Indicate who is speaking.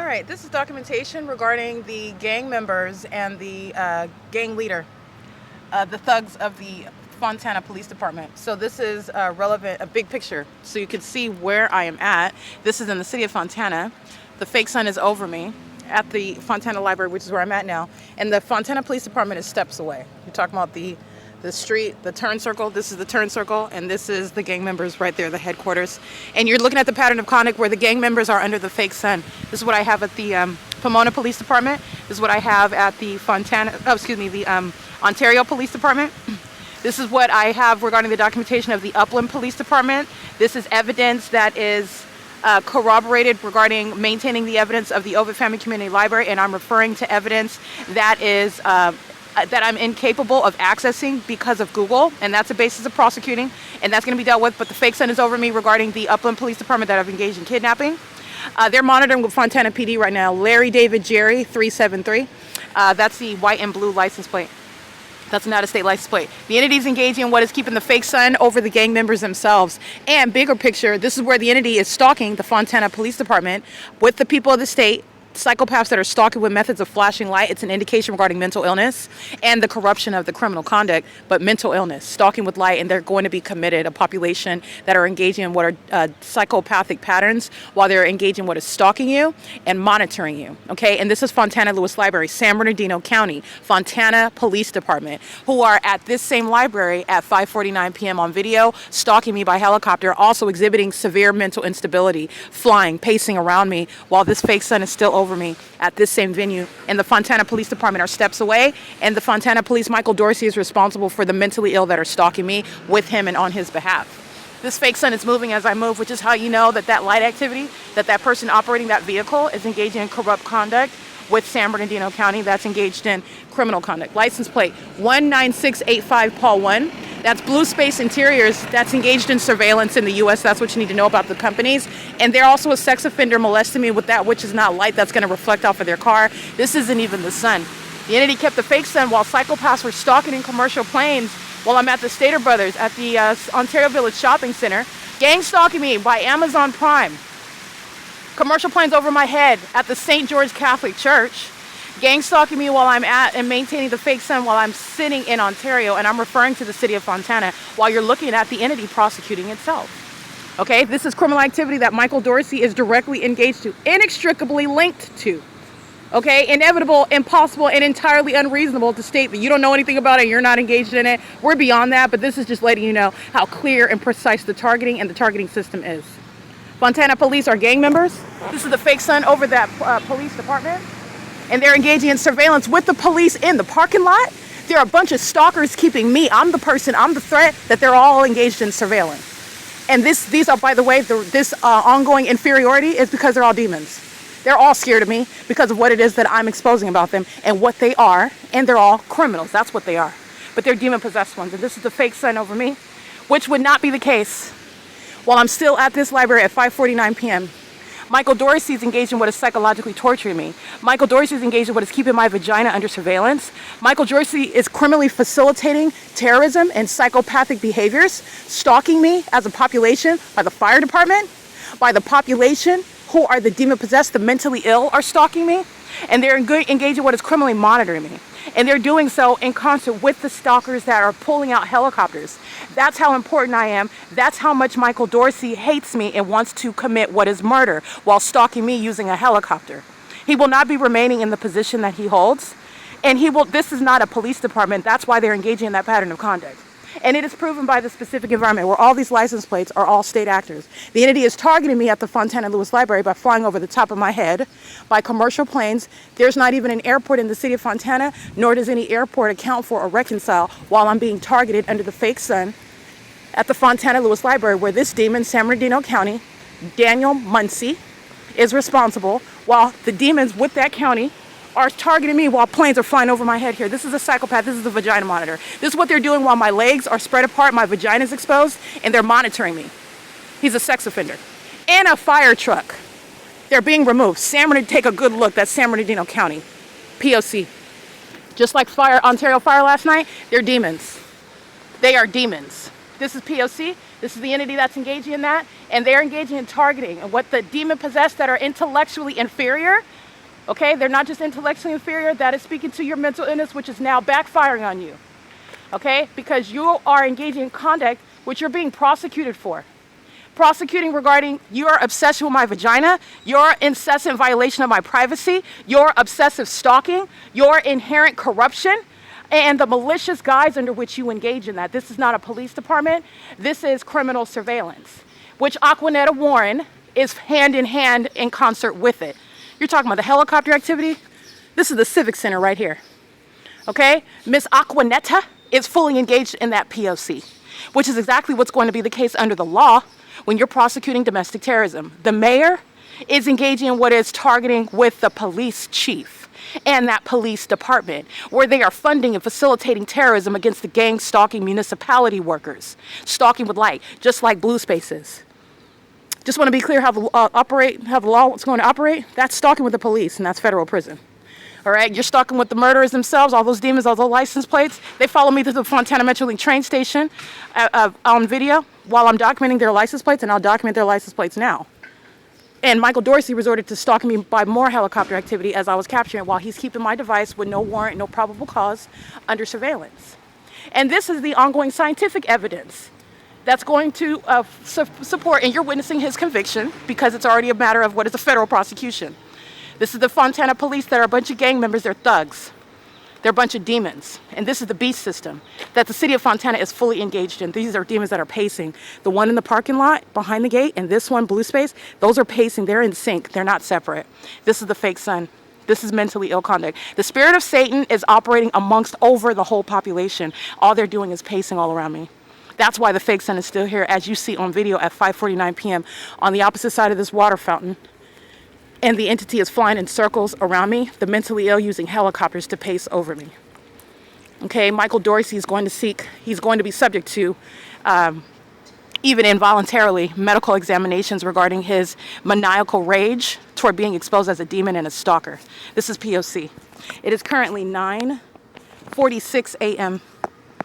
Speaker 1: right, this is documentation regarding the gang members and the gang leader, the thugs of the Fontana Police Department. So this is relevant, a big picture, so you can see where I am at. This is in the city of Fontana. The fake sun is over me at the Fontana Library, which is where I'm at now. And the Fontana Police Department is steps away. You're talking about the street, the turn circle. This is the turn circle, and this is the gang members right there, the headquarters. And you're looking at the pattern of conduct where the gang members are under the fake sun. This is what I have at the Pomona Police Department. This is what I have at the Ontario Police Department. This is what I have regarding the documentation of the Upland Police Department. This is evidence that is corroborated regarding maintaining the evidence of the Ovid Family Community Library, and I'm referring to evidence that is that I'm incapable of accessing because of Google, and that's a basis of prosecuting, and that's going to be dealt with. But the fake sun is over me regarding the Upland Police Department that have engaged in kidnapping. They're monitoring with Fontana PD right now. Larry David Jerry 373. That's the white and blue license plate. That's an out-of-state license plate. The entity's engaging in what is keeping the fake sun over the gang members themselves. And bigger picture, this is where the entity is stalking the Fontana Police Department with the people of the state. Psychopaths that are stalking with methods of flashing light. It's an indication regarding mental illness and the corruption of the criminal conduct, but mental illness, stalking with light, and they're going to be committed, a population that are engaging in what are psychopathic patterns while they're engaging in what is stalking you and monitoring you, okay? And this is Fontana Lewis Library, San Bernardino County, Fontana Police Department, who are at this same library at 5:49 p.m. on video, stalking me by helicopter, also exhibiting severe mental instability, flying, pacing around me while this fake sun is still over me at this same venue. And the Fontana Police Department are steps away, and the Fontana Police, Michael Dorsey, is responsible for the mentally ill that are stalking me with him and on his behalf. This fake sun is moving as I move, which is how you know that that light activity, that person operating that vehicle is engaging in corrupt conduct with San Bernardino County that's engaged in criminal conduct. License plate 19685 Paul 1. That's Blue Space Interiors that's engaged in surveillance in the U.S. That's what you need to know about the companies. And they're also a sex offender molesting me with that which is not light that's going to reflect off of their car. This isn't even the sun. The entity kept the fake sun while psychopaths were stalking in commercial planes while I'm at the Stater Brothers at the Ontario Village Shopping Center. Gang stalking me by Amazon Prime. Commercial planes over my head at the St. George Catholic Church. Gang stalking me while I'm at and maintaining the fake sun while I'm sitting in Ontario, and I'm referring to the city of Fontana while you're looking at the entity prosecuting itself. Okay, this is criminal activity that Michael Dorsey is directly engaged to, inextricably linked to. Okay, inevitable, impossible, and entirely unreasonable to state that you don't know anything about it, you're not engaged in it. We're beyond that, but this is just letting you know how clear and precise the targeting and the targeting system is. Fontana police are gang members. This is the fake sun over that police department. And they're engaging in surveillance with the police in the parking lot. There are a bunch of stalkers keeping me. I'm the person, I'm the threat, that they're all engaged in surveillance. And these are, by the way, this ongoing inferiority is because they're all demons. They're all scared of me because of what it is that I'm exposing about them and what they are. And they're all criminals. That's what they are. But they're demon-possessed ones. And this is the fake sun over me, which would not be the case while I'm still at this library at 5:49 p.m. Michael Dorsey is engaged in what is psychologically torturing me. Michael Dorsey is engaged in what is keeping my vagina under surveillance. Michael Dorsey is criminally facilitating terrorism and psychopathic behaviors, stalking me as a population by the fire department, by the population who are the demon-possessed, the mentally ill are stalking me, and they're engaged in what is criminally monitoring me. And they're doing so in concert with the stalkers that are pulling out helicopters. That's how important I am. That's how much Michael Dorsey hates me and wants to commit what is murder while stalking me using a helicopter. He will not be remaining in the position that he holds. And this is not a police department. That's why they're engaging in that pattern of conduct. And it is proven by the specific environment where all these license plates are all state actors. The entity is targeting me at the Fontana Lewis Library by flying over the top of my head by commercial planes. There's not even an airport in the city of Fontana, nor does any airport account for or reconcile while I'm being targeted under the fake sun at the Fontana Lewis Library, where this demon, San Bernardino County, Daniel Muncie, is responsible, while the demons with that county are targeting me while planes are flying over my head here. This is a psychopath. This is a vagina monitor. This is what they're doing while my legs are spread apart, my vagina is exposed, and they're monitoring me. He's a sex offender. In a fire truck. They're being removed. San Bernardino, take a good look. That's San Bernardino County. P.O.C. Just like Ontario Fire last night, they're demons. They are demons. This is P.O.C. This is the entity that's engaging in that, and they're engaging in targeting. And what the demon-possessed that are intellectually inferior, Okay, they're not just intellectually inferior, that is speaking to your mental illness, which is now backfiring on you. Okay, because you are engaging in conduct which you're being prosecuted for. Prosecuting regarding your obsession with my vagina, your incessant violation of my privacy, your obsessive stalking, your inherent corruption, and the malicious guise under which you engage in that. This is not a police department. This is criminal surveillance, which Aquanetta Warren is hand in hand in concert with it. You're talking about the helicopter activity? This is the Civic Center right here. Okay? Miss Aquanetta is fully engaged in that P.O.C., which is exactly what's going to be the case under the law when you're prosecuting domestic terrorism. The mayor is engaging in what is targeting with the police chief and that police department, where they are funding and facilitating terrorism against the gang stalking municipality workers, stalking with light, just like Blue Spaces. Just want to be clear how the law is going to operate. That's stalking with the police, and that's federal prison. All right, you're stalking with the murderers themselves, all those demons, all those license plates. They follow me to the Fontana Metrolink train station on video while I'm documenting their license plates, and I'll document their license plates now. And Michael Dorsey resorted to stalking me by more helicopter activity as I was capturing while he's keeping my device with no warrant, no probable cause, under surveillance. And this is the ongoing scientific evidence that's going to support, and you're witnessing his conviction because it's already a matter of what is a federal prosecution. This is the Fontana police that are a bunch of gang members. They're thugs. They're a bunch of demons. And this is the beast system that the city of Fontana is fully engaged in. These are demons that are pacing. The one in the parking lot behind the gate and this one, Blue Space, those are pacing. They're in sync. They're not separate. This is the fake sun. This is mentally ill conduct. The spirit of Satan is operating amongst over the whole population. All they're doing is pacing all around me. That's why the fake sun is still here, as you see on video at 5:49 p.m. on the opposite side of this water fountain. And the entity is flying in circles around me, the mentally ill using helicopters to pace over me. Okay, Michael Dorsey is going to be subject to, even involuntarily, medical examinations regarding his maniacal rage toward being exposed as a demon and a stalker. This is P.O.C. It is currently 9:46 a.m.